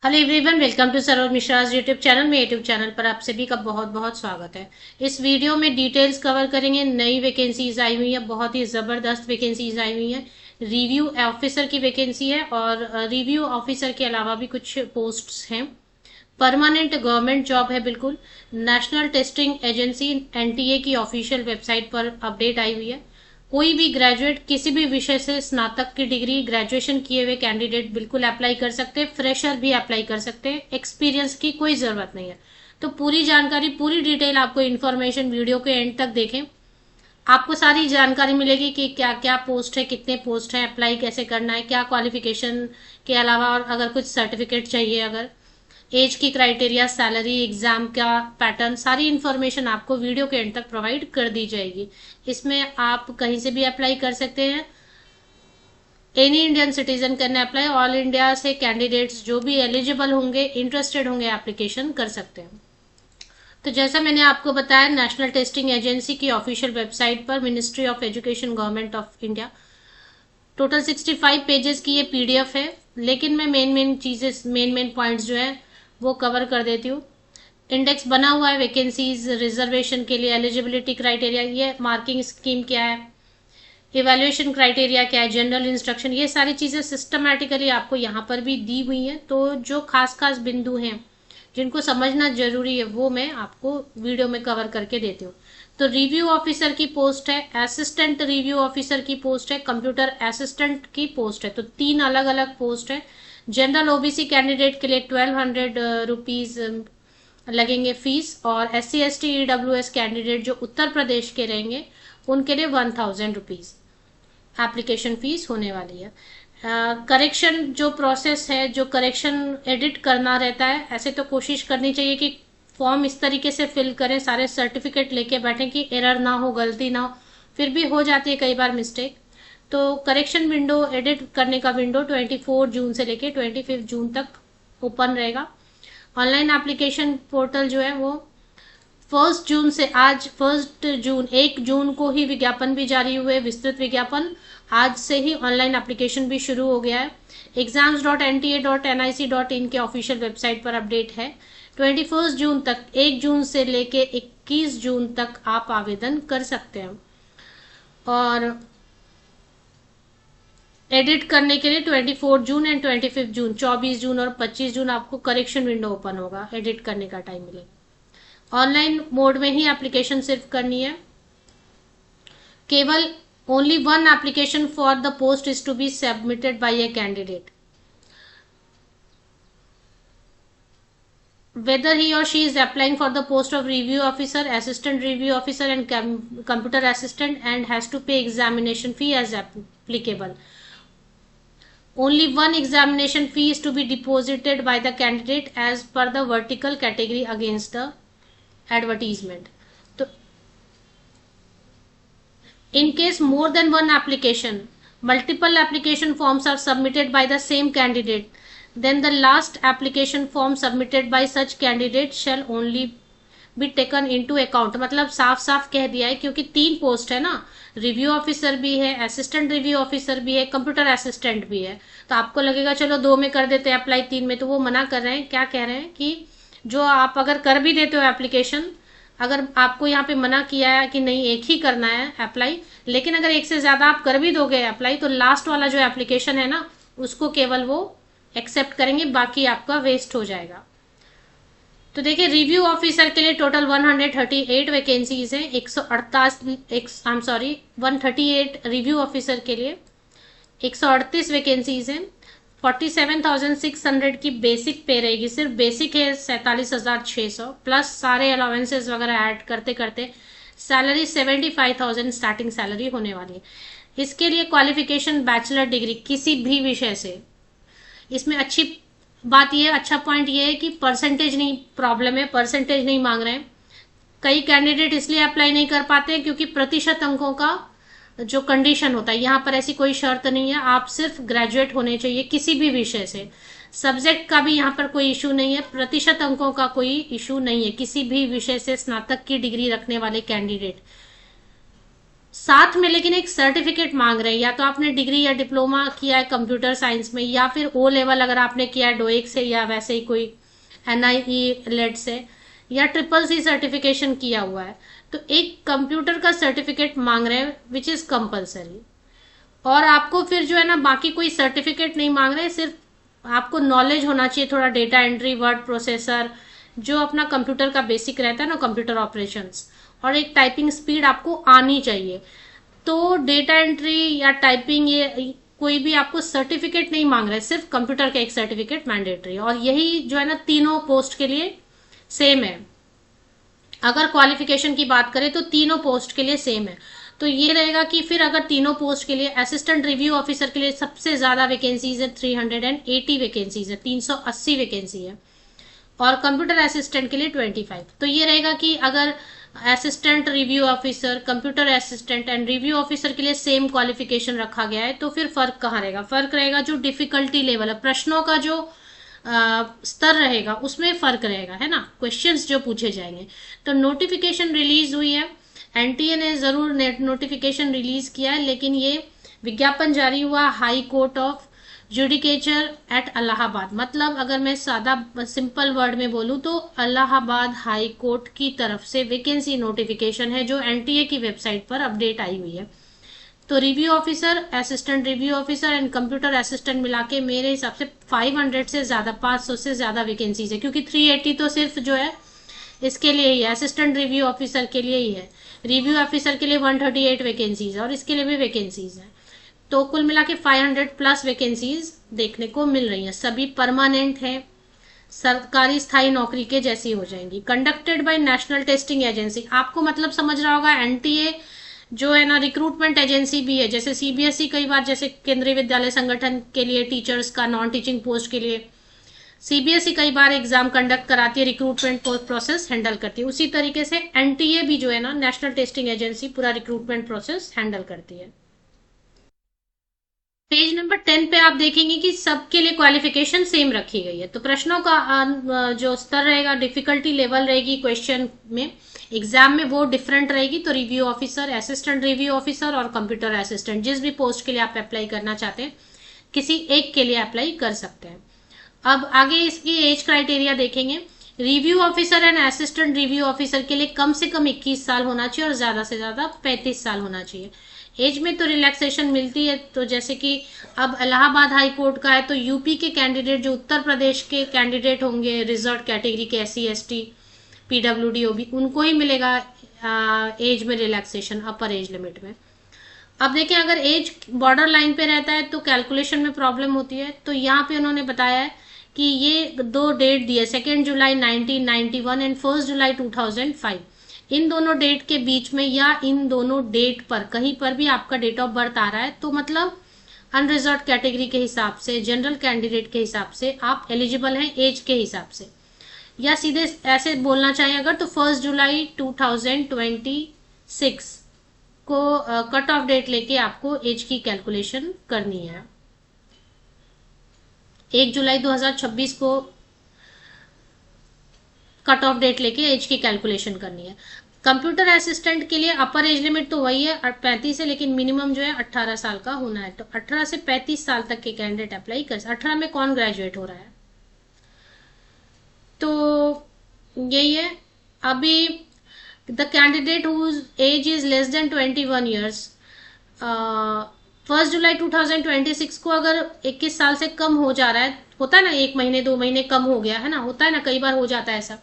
Hello everyone, welcome to Saroj Mishra's YouTube channel. में YouTube channel पर आप सभी का बहुत बहुत स्वागत है। इस वीडियो में डिटेल्स कवर करेंगे। नई वैकेंसीज आई हुई है, बहुत ही ज़बरदस्त वैकेंसीज आई हुई हैं। रिव्यू ऑफिसर की वैकेंसी है और रिव्यू ऑफिसर के अलावा भी कुछ पोस्ट्स हैं। परमानेंट गवर्नमेंट जॉब है बिल्कुल। नेशनल टेस्टिंग एजेंसी एनटीए की ऑफिशियल वेबसाइट पर अपडेट आई हुई है। कोई भी ग्रेजुएट किसी भी विषय से स्नातक की डिग्री ग्रेजुएशन किए हुए कैंडिडेट बिल्कुल अप्लाई कर सकते हैं। फ्रेशर भी अप्लाई कर सकते हैं। एक्सपीरियंस की कोई ज़रूरत नहीं है। तो पूरी जानकारी, पूरी डिटेल, आपको इन्फॉर्मेशन वीडियो के एंड तक देखें। आपको सारी जानकारी मिलेगी कि क्या क्या पोस्ट है, कितने पोस्ट हैं, अप्लाई कैसे करना है, क्या क्वालिफिकेशन के अलावा और अगर कुछ सर्टिफिकेट चाहिए, अगर एज की क्राइटेरिया, सैलरी, एग्जाम का पैटर्न, सारी इन्फॉर्मेशन आपको वीडियो के एंड तक प्रोवाइड कर दी जाएगी। इसमें आप कहीं से भी अप्लाई कर सकते हैं। एनी इंडियन सिटीजन करने अप्लाई। ऑल इंडिया से कैंडिडेट्स जो भी एलिजिबल होंगे, इंटरेस्टेड होंगे, एप्लीकेशन कर सकते हैं। तो जैसा मैंने आपको बताया, नेशनल टेस्टिंग एजेंसी की ऑफिशियल वेबसाइट पर ministry of education, government of India, total 65 pages की ये पीडीएफ है। लेकिन मैं मेन मेन पॉइंट्स जो है वो कवर कर देती हूँ। इंडेक्स बना हुआ है वैकेंसीज, रिजर्वेशन के लिए एलिजिबिलिटी क्राइटेरिया, ये मार्किंग स्कीम क्या है, इवैल्यूएशन क्राइटेरिया क्या है, जनरल इंस्ट्रक्शन, ये सारी चीज़ें सिस्टमैटिकली आपको यहाँ पर भी दी हुई हैं। तो जो खास खास बिंदु हैं जिनको समझना जरूरी है वो मैं आपको वीडियो में कवर करके देती हूँ। तो रिव्यू ऑफिसर की पोस्ट है, असिस्टेंट रिव्यू ऑफिसर की पोस्ट है, कंप्यूटर असिस्टेंट की पोस्ट है। तो तीन अलग अलग पोस्ट है। जनरल ओबीसी कैंडिडेट के लिए 1200 रुपीज लगेंगे फीस, और SC ST EWS कैंडिडेट जो उत्तर प्रदेश के रहेंगे उनके लिए 1000 रुपीज एप्लीकेशन फीस होने वाली है। करेक्शन जो प्रोसेस है, जो करेक्शन एडिट करना रहता है, ऐसे तो कोशिश करनी चाहिए कि फॉर्म इस तरीके से फिल करें, सारे सर्टिफिकेट लेके बैठें कि एरर ना हो, गलती ना हो। फिर भी हो जाती है कई बार मिस्टेक। तो करेक्शन विंडो, एडिट करने का विंडो 24 जून से लेके 25 जून तक ओपन रहेगा। ऑनलाइन एप्लीकेशन पोर्टल जो है वो 1 जून से, आज 1 जून, 1 जून को ही विज्ञापन भी जारी हुए, विस्तृत विज्ञापन। आज से ही ऑनलाइन एप्लीकेशन भी शुरू हो गया है। exams.nta.nic.in के ऑफिशियल वेबसाइट पर अपडेट है। 21 जून तक, 1 जून से लेके 21 जून तक आप आवेदन कर सकते हैं। और एडिट करने के लिए 24 जून एंड 25 जून, 24 जून और 25 जून आपको करेक्शन विंडो ओपन होगा, एडिट करने का टाइम मिलेगा। ऑनलाइन मोड में ही एप्लीकेशन सिर्फ करनी है। केवल only one application for the post is to be submitted by a candidate, whether he or she is applying for the post of review officer, assistant review officer and computer assistant, and has to pay examination fee as applicable. Only one examination fee is to be deposited by the candidate as per the vertical category against the advertisement. So, in case more than one application, multiple application forms are submitted by the same candidate, then the last application form submitted by such candidate shall only be taken into account. मतलब साफ साफ कह दिया है, क्योंकि 3 post है ना, review officer भी है, असिस्टेंट रिव्यू ऑफिसर भी है, कंप्यूटर असिस्टेंट भी है। तो आपको लगेगा चलो 2 में कर देते हैं अप्लाई, 3 में, तो वो मना कर रहे हैं। क्या कह रहे हैं कि जो आप अगर कर भी देते हो एप्लीकेशन, अगर आपको यहाँ पे मना किया है कि नहीं एक ही करना है अप्लाई, लेकिन अगर एक से ज्यादा आप कर भी दोगे अप्लाई, तो लास्ट वाला जो एप्लीकेशन है ना उसको केवल वो एक्सेप्ट करेंगे, बाकी आपका वेस्ट हो जाएगा। तो देखिए, रिव्यू ऑफिसर के लिए टोटल 138 वैकेंसीज हैं। 138 रिव्यू ऑफिसर के लिए 138 वैकेंसीज हैं। 47,600 की बेसिक पे रहेगी, सिर्फ बेसिक है 47,600, प्लस सारे अलाउंसेस वगैरह ऐड करते करते सैलरी 75,000 स्टार्टिंग सैलरी होने वाली है। इसके लिए क्वालिफिकेशन बैचलर डिग्री किसी भी विषय से। इसमें अच्छी बात ये, अच्छा पॉइंट ये है कि परसेंटेज नहीं प्रॉब्लम है, परसेंटेज नहीं मांग रहे हैं। कई कैंडिडेट इसलिए अप्लाई नहीं कर पाते क्योंकि प्रतिशत अंकों का जो कंडीशन होता है, यहाँ पर ऐसी कोई शर्त नहीं है। आप सिर्फ ग्रेजुएट होने चाहिए किसी भी विषय से। सब्जेक्ट का भी यहाँ पर कोई इशू नहीं है, प्रतिशत अंकों का कोई इशू नहीं है। किसी भी विषय से स्नातक की डिग्री रखने वाले कैंडिडेट साथ में लेकिन एक सर्टिफिकेट मांग रहे हैं, या तो आपने डिग्री या डिप्लोमा किया है कंप्यूटर साइंस में, या फिर ओ लेवल अगर आपने किया है डोइक से, या वैसे ही कोई एनआईई लेट से, या ट्रिपल सी सर्टिफिकेशन किया हुआ है, तो एक कंप्यूटर का सर्टिफिकेट मांग रहे हैं विच इज कंपलसरी। और आपको फिर जो है ना बाकी कोई सर्टिफिकेट नहीं मांग रहे, सिर्फ आपको नॉलेज होना चाहिए थोड़ा डेटा एंट्री, वर्ड प्रोसेसर, जो अपना कंप्यूटर का बेसिक रहता है ना, कंप्यूटर ऑपरेशंस, और एक टाइपिंग स्पीड आपको आनी चाहिए। तो डेटा एंट्री या टाइपिंग ये कोई भी आपको सर्टिफिकेट नहीं मांग रहा है, सिर्फ कंप्यूटर का एक सर्टिफिकेट मैंडेटरी। और यही जो है ना तीनों पोस्ट के लिए सेम है। अगर क्वालिफिकेशन की बात करें तो तीनों पोस्ट के लिए सेम है। तो ये रहेगा कि फिर अगर तीनों पोस्ट के लिए असिस्टेंट रिव्यू ऑफिसर के लिए सबसे ज्यादा वैकेंसीज है, 380 वैकेंसीज है, 380 वैकेंसी है, और कंप्यूटर असिस्टेंट के लिए 25। तो ये रहेगा कि अगर assistant review officer, computer assistant and review officer के लिए सेम क्वालिफिकेशन रखा गया है, तो फिर फर्क कहाँ रहेगा? फर्क रहेगा जो डिफिकल्टी लेवल है, प्रश्नों का जो स्तर रहेगा उसमें फर्क रहेगा, है ना, क्वेश्चंस जो पूछे जाएंगे। तो नोटिफिकेशन रिलीज हुई है, एनटीए ने जरूर नोटिफिकेशन रिलीज किया है, लेकिन ये विज्ञापन जारी हुआ high court of judicature at Allahabad. मतलब अगर मैं सादा सिंपल वर्ड में बोलूं तो इलाहाबाद हाई कोर्ट की तरफ से वैकेंसी नोटिफिकेशन है, जो एनटीए की वेबसाइट पर अपडेट आई हुई है। तो review officer, assistant review officer and computer assistant मिला के मेरे हिसाब से 500 से ज्यादा, 500 से ज्यादा वैकेंसीज है, क्योंकि 380 तो सिर्फ जो है इसके लिए ही है, असिस्टेंट रिव्यू ऑफिसर के लिए ही है। रिव्यू ऑफिसर के लिए 138 वैकेंसीज है, और इसके लिए भी वैकेंसीज है। तो कुल मिला के 500 प्लस वैकेंसीज देखने को मिल रही हैं। सभी परमानेंट है, सरकारी स्थायी नौकरी के जैसी हो जाएंगी। Conducted by national testing agency, आपको मतलब समझ रहा होगा एनटीए जो है ना रिक्रूटमेंट एजेंसी भी है। जैसे सीबीएसई कई बार, जैसे केंद्रीय विद्यालय संगठन के लिए टीचर्स का नॉन टीचिंग पोस्ट के लिए सीबीएसई कई बार एग्जाम कंडक्ट कराती है, रिक्रूटमेंट प्रोसेस हैंडल करती है, उसी तरीके से एनटीए भी जो है ना नेशनल टेस्टिंग एजेंसी पूरा रिक्रूटमेंट प्रोसेस हैंडल करती है। पेज नंबर 10 पे आप देखेंगे कि सबके लिए क्वालिफिकेशन सेम रखी गई है। तो प्रश्नों का जो स्तर रहेगा, डिफिकल्टी लेवल रहेगी क्वेश्चन में, एग्जाम में वो डिफरेंट रहेगी। तो review officer, assistant review officer और कंप्यूटर असिस्टेंट, जिस भी पोस्ट के लिए आप अप्लाई करना चाहते हैं किसी एक के लिए अप्लाई कर सकते हैं। अब आगे इसकी एज क्राइटेरिया देखेंगे। Review officer and assistant review officer के लिए कम से कम 21 साल होना चाहिए और ज्यादा से ज्यादा 35 साल होना चाहिए। एज में तो रिलैक्सेशन मिलती है, तो जैसे कि अब इलाहाबाद हाई कोर्ट का है, तो यूपी के कैंडिडेट, जो उत्तर प्रदेश के कैंडिडेट होंगे रिजर्व कैटेगरी के, SC ST PWD OB, उनको ही मिलेगा एज में रिलैक्सेशन अपर एज लिमिट में। अब देखें, अगर एज बॉर्डर लाइन पे रहता है तो कैलकुलेशन में प्रॉब्लम होती है। तो यहाँ पे उन्होंने बताया है कि ये दो डेट दिए, 2 जुलाई 1991 एंड 1 जुलाई 2005। इन दोनों डेट के बीच में या इन दोनों डेट पर कहीं पर भी आपका डेट ऑफ बर्थ आ रहा है, तो मतलब अनरिजर्व कैटेगरी के हिसाब से, जनरल कैंडिडेट के हिसाब से आप एलिजिबल हैं एज के हिसाब से। या सीधे ऐसे बोलना चाहें अगर, तो 1 जुलाई 2026 को कट ऑफ डेट लेके आपको एज की कैलकुलेशन करनी है। 1 जुलाई 2026 को कट ऑफ डेट लेके एज की कैलकुलेशन करनी है। कंप्यूटर असिस्टेंट के लिए अपर एज लिमिट तो वही है 35 है, लेकिन मिनिमम जो है 18 साल का होना है। तो 18 से 35 साल तक के कैंडिडेट अप्लाई कर, 18 में कौन ग्रेजुएट हो रहा है, तो यही है। अभी the candidate whose age is less than 21 years, 1 जुलाई 2026 को अगर 21 साल से कम हो जा रहा है, होता है ना 1 महीने 2 महीने कम हो गया है ना, होता है ना, कई बार हो जाता है ऐसा,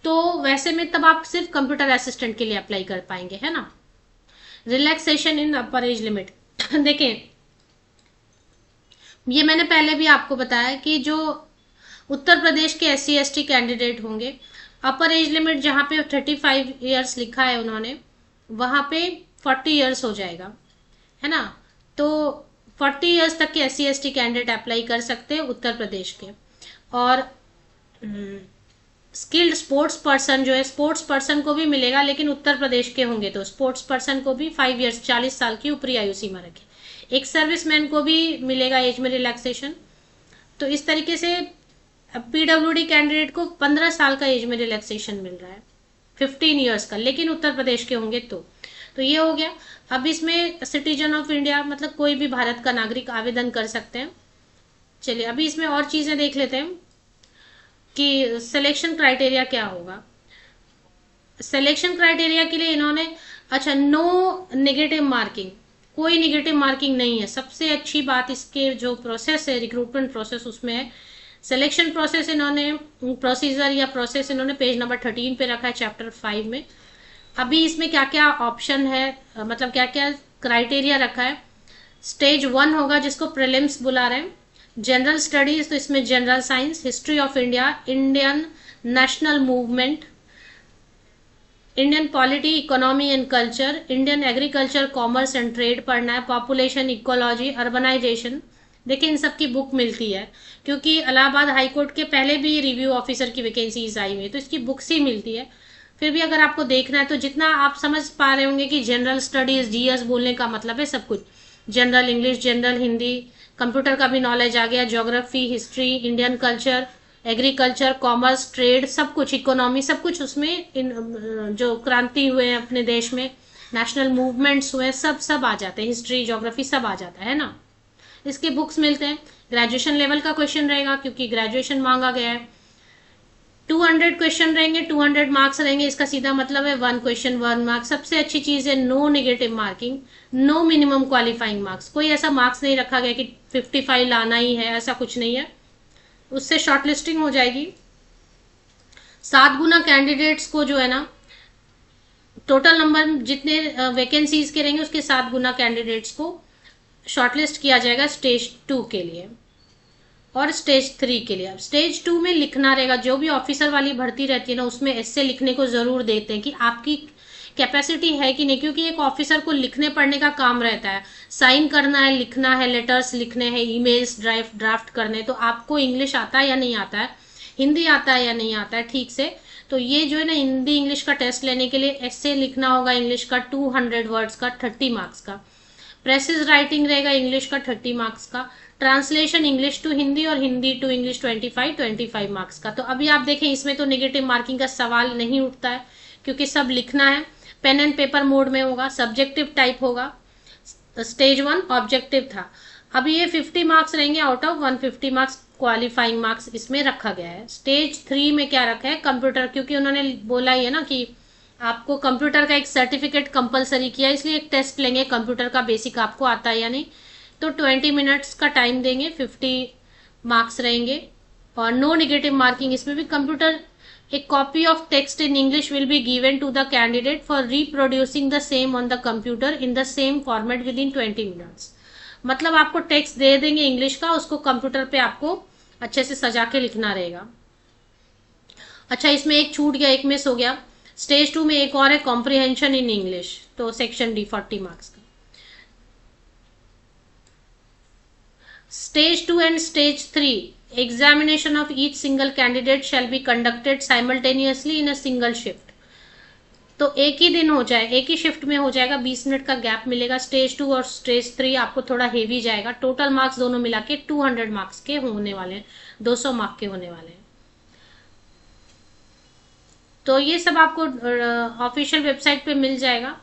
तो वैसे में तब आप सिर्फ कंप्यूटर असिस्टेंट के लिए अप्लाई कर पाएंगे, है ना। रिलैक्सेशन इन अपर एज लिमिट देखें, ये मैंने पहले भी आपको बताया कि जो उत्तर प्रदेश के SC ST कैंडिडेट होंगे, अपर एज लिमिट जहां पे 35 ईयर्स लिखा है उन्होंने, वहां पे 40 ईयर्स हो जाएगा, है ना। तो 40 ईयर्स तक के SC ST कैंडिडेट अप्लाई कर सकते हैं उत्तर प्रदेश के। और स्किल्ड स्पोर्ट्स पर्सन जो है, स्पोर्ट्स पर्सन को भी मिलेगा, लेकिन उत्तर प्रदेश के होंगे तो स्पोर्ट्स पर्सन को भी 5 ईयर्स 40 साल की ऊपरी आयु सीमा रखे। एक सर्विसमैन को भी मिलेगा एज में रिलैक्सेशन। तो इस तरीके से PWD कैंडिडेट को 15 साल का एज में रिलैक्सेशन मिल रहा है, 15 ईयर्स का, लेकिन उत्तर प्रदेश के होंगे तो ये हो गया। अब इसमें सिटीजन ऑफ इंडिया मतलब कोई भी भारत का नागरिक आवेदन कर सकते हैं। चलिए अभी इसमें और चीजें देख लेते हैं कि सिलेक्शन क्राइटेरिया क्या होगा। सिलेक्शन क्राइटेरिया के लिए इन्होंने अच्छा नो नेगेटिव मार्किंग, कोई नेगेटिव मार्किंग नहीं है। सबसे अच्छी बात इसके जो प्रोसेस है रिक्रूटमेंट प्रोसेस उसमें है। सिलेक्शन प्रोसेस इन्होंने प्रोसीजर या प्रोसेस इन्होंने पेज नंबर 13 पे रखा है चैप्टर 5 में। अभी इसमें क्या क्या ऑप्शन है मतलब क्या क्या क्राइटेरिया रखा है। स्टेज 1 होगा जिसको प्रीलिम्स बुला रहे हैं। जनरल स्टडीज तो इसमें general science, history of India, Indian national movement, Indian polity, economy and culture, Indian agriculture, commerce and trade पढ़ना है, पॉपुलेशन, इकोलॉजी, अर्बनाइजेशन। देखिए इन सब की बुक मिलती है क्योंकि इलाहाबाद हाई कोर्ट के पहले भी रिव्यू ऑफिसर की वैकेंसीज आई हुई है तो इसकी बुक्स ही मिलती है। फिर भी अगर आपको देखना है तो जितना आप समझ पा रहे होंगे कि जनरल स्टडीज जीएस बोलने का मतलब है सब कुछ, general English, general Hindi, computer का भी नॉलेज आ गया, geography, history, Indian culture, agriculture, commerce, trade, सब कुछ, इकोनॉमी, सब कुछ उसमें जो क्रांति हुए हैं अपने देश में, नेशनल मूवमेंट्स हुए, सब सब आ जाते हैं, हिस्ट्री, ज्योग्राफी सब आ जाता है ना। इसके बुक्स मिलते हैं। ग्रेजुएशन लेवल का क्वेश्चन रहेगा क्योंकि ग्रेजुएशन मांगा गया है। 200 क्वेश्चन रहेंगे, 200 मार्क्स रहेंगे। इसका सीधा मतलब है 1 क्वेश्चन 1 मार्क्स। सबसे अच्छी चीज है no negative marking, no minimum qualifying marks. कोई ऐसा मार्क्स नहीं रखा गया कि 55 लाना ही है, ऐसा कुछ नहीं है। उससे शॉर्टलिस्टिंग हो जाएगी। 7 गुना कैंडिडेट्स को जो है ना, टोटल नंबर जितने वैकेंसीज के रहेंगे उसके 7 गुना कैंडिडेट्स को शॉर्टलिस्ट किया जाएगा स्टेज 2 के लिए और स्टेज 3 के लिए। अब स्टेज 2 में लिखना रहेगा। जो भी ऑफिसर वाली भर्ती रहती है ना उसमें ऐसे लिखने को जरूर देते हैं कि आपकी कैपेसिटी है कि नहीं, क्योंकि एक ऑफिसर को लिखने पढ़ने का काम रहता है, साइन करना है, लिखना है, लेटर्स लिखने हैं, ईमेल्स ड्राफ्ट करने। तो आपको इंग्लिश आता है या नहीं आता है, हिंदी आता है या नहीं आता है ठीक से। तो ये जो है ना हिंदी इंग्लिश का टेस्ट लेने के लिए ऐसे लिखना होगा इंग्लिश का 200 वर्ड्स का 30 मार्क्स का। प्रेसिज राइटिंग रहेगा इंग्लिश का 30 मार्क्स का। ट्रांसलेशन इंग्लिश टू हिंदी और हिंदी टू इंग्लिश 25 मार्क्स का। तो अभी आप देखें इसमें तो नेगेटिव मार्किंग का सवाल नहीं उठता है क्योंकि सब लिखना है। पेन एंड पेपर मोड में होगा, सब्जेक्टिव टाइप होगा। स्टेज 1 ऑब्जेक्टिव था। अभी ये 50 मार्क्स रहेंगे out of 150 marks qualifying marks इसमें रखा गया है। स्टेज 3 में क्या रखा है, कंप्यूटर, क्योंकि उन्होंने बोला ही है ना कि आपको कंप्यूटर का एक सर्टिफिकेट कंपलसरी किया, इसलिए एक टेस्ट लेंगे कंप्यूटर का बेसिक आपको आता है या नहीं। तो 20 मिनट्स का टाइम देंगे, 50 मार्क्स रहेंगे और नो नेगेटिव मार्किंग। इसमें भी computer A copy of text in English will be given to the candidate for reproducing the same on the computer in the same format within 20 minutes। मतलब आपको text दे देंगे English का, उसको computer पे आपको अच्छे से सजा के लिखना रहेगा। अच्छा इसमें एक छूट गया, एक मिस हो गया। स्टेज 2 में एक और है कॉम्प्रिहेंशन इन इंग्लिश, तो सेक्शन डी 40 मार्क्स का। Stage 2 and stage 3 examination of each single candidate shall be conducted simultaneously in a single shift। तो एक ही दिन हो जाए, एक ही शिफ्ट में हो जाएगा, 20 मिनट का गैप मिलेगा। स्टेज 2 और स्टेज 3 आपको थोड़ा हेवी जाएगा। टोटल मार्क्स दोनों मिला के 200 मार्क्स के होने वाले हैं, 200 मार्क्स के होने वाले हैं। तो ये सब आपको ऑफिशियल वेबसाइट पे मिल जाएगा।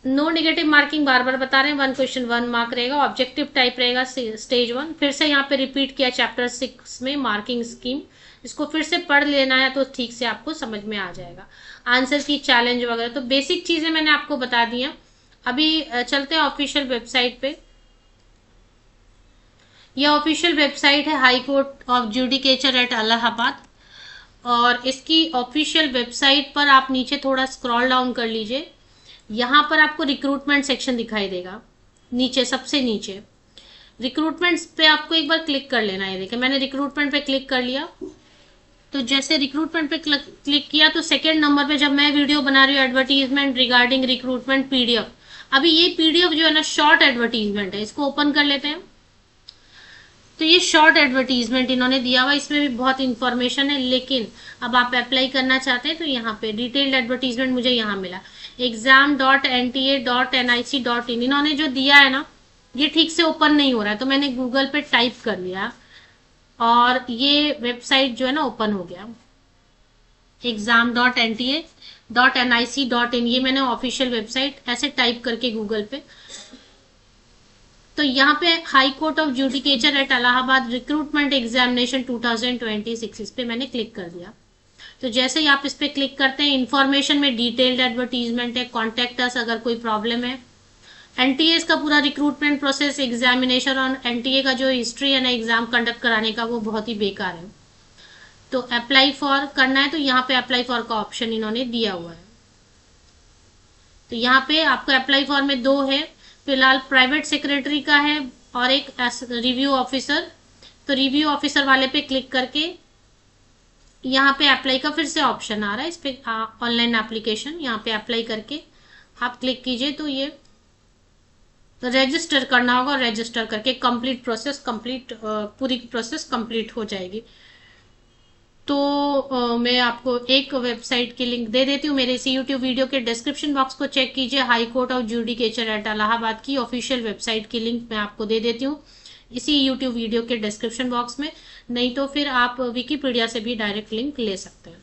नो नेगेटिव मार्किंग बार बार बता रहे हैं, 1 क्वेश्चन 1 मार्क रहेगा, ऑब्जेक्टिव टाइप रहेगा स्टेज 1। फिर से यहाँ पे रिपीट किया चैप्टर 6 में मार्किंग स्कीम, इसको फिर से पढ़ लेना है तो ठीक से आपको समझ में आ जाएगा। आंसर की चैलेंज वगैरह तो बेसिक चीजें मैंने आपको बता दी हैं। अभी चलते हैं ऑफिशियल वेबसाइट पे। यह ऑफिशियल वेबसाइट है high court of judicature at Allahabad, और इसकी ऑफिशियल वेबसाइट पर आप नीचे थोड़ा स्क्रॉल डाउन कर लीजिए। यहाँ पर आपको रिक्रूटमेंट सेक्शन दिखाई देगा, नीचे सबसे नीचे रिक्रूटमेंट पे आपको एक बार क्लिक कर लेना है। देखिए मैंने रिक्रूटमेंट पे क्लिक कर लिया। तो जैसे रिक्रूटमेंट पे क्लिक किया तो सेकंड नंबर पे जब मैं वीडियो बना रही हूँ एडवर्टीजमेंट रिगार्डिंग रिक्रूटमेंट पीडीएफ, अभी ये पीडीएफ जो है ना शॉर्ट एडवर्टीजमेंट है, इसको ओपन कर लेते हैं। तो ये शॉर्ट एडवर्टीजमेंट इन्होंने दिया हुआ, इसमें भी बहुत इंफॉर्मेशन है, लेकिन अब आप अप्लाई करना चाहते हैं तो यहाँ पे डिटेल्ड एडवर्टीजमेंट मुझे यहाँ मिला exam.nta.nic.in। इन्होंने जो दिया है ना ये ठीक से ओपन नहीं हो रहा है, तो मैंने गूगल पे टाइप कर लिया और ये वेबसाइट जो है ना ओपन हो गया। exam.nta.nic.in, ये मैंने ऑफिशियल वेबसाइट ऐसे टाइप करके गूगल पे, तो यहाँ पे high court of judicature at Allahabad recruitment examination 2026, इस पे मैंने क्लिक कर दिया। तो जैसे ही आप इस पे क्लिक करते हैं, इंफॉर्मेशन में डिटेल्ड एडवर्टीजमेंट है, कॉन्टेक्ट अस अगर कोई प्रॉब्लम है। एनटीए का पूरा रिक्रूटमेंट प्रोसेस, एग्जामिनेशन और एनटीए का जो हिस्ट्री है ना एग्जाम कंडक्ट कराने का, वो बहुत ही बेकार है। तो अप्लाई फॉर करना है तो यहाँ पे अप्लाई फॉर का ऑप्शन इन्होंने दिया हुआ है। तो यहाँ पे आपका अप्लाई फॉर में दो है, फिलहाल प्राइवेट सेक्रेटरी का है और एक रिव्यू ऑफिसर। तो रिव्यू ऑफिसर वाले पे क्लिक करके यहाँ पे अप्लाई का फिर से ऑप्शन आ रहा है, इस पे ऑनलाइन एप्लीकेशन, यहाँ पे अप्लाई करके आप क्लिक कीजिए तो ये रजिस्टर करना होगा, रजिस्टर करके कंप्लीट प्रोसेस, पूरी प्रोसेस कंप्लीट हो जाएगी। तो मैं आपको एक वेबसाइट की लिंक दे देती हूँ, मेरे इसी यूट्यूब वीडियो के डिस्क्रिप्शन बॉक्स को चेक कीजिए, high court of judicature at Allahabad की ऑफिशियल वेबसाइट की लिंक मैं आपको दे देती हूँ इसी यूट्यूब वीडियो के डिस्क्रिप्शन बॉक्स में, नहीं तो फिर आप विकिपीडिया से भी डायरेक्ट लिंक ले सकते हैं।